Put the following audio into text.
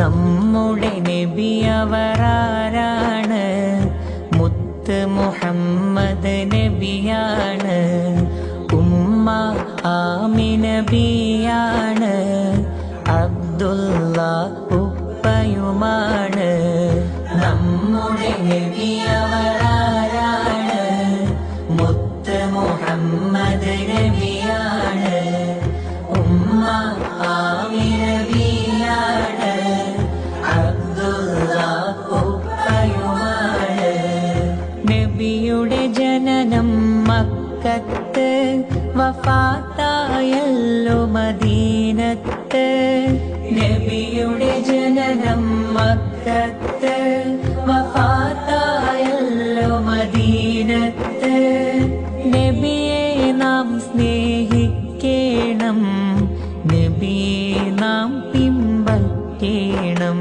നമ്മുടെ നബി അവരാരാണ്? മുത്ത് മുഹമ്മദ് നബിയാണ്. ഉമ്മ ആമിന ബിയാണ്. അബ്ദുള്ള ഉപ്പയുമാണ്. നമ്മുടെ നബി അവരാരാണ്? മുത്ത് മുഹമ്മദ് നബിയാണ്. ഉമ്മ ആമിന ബിയാണ്. അബ്ദുള്ള ഉപ്പയുമാണ്. നബിയുടെ ജനനം മക്കത്ത്, വഫാത്തായല്ലോ മദീനത്ത്. നബിയുടെ ജനനം മക്കത്ത്, വഫാത്തായല്ലോ മദീനത്ത്. നബിയെ നാം സ്നേഹിക്കണം, നബിയെ നാം പിൻപറ്റണം.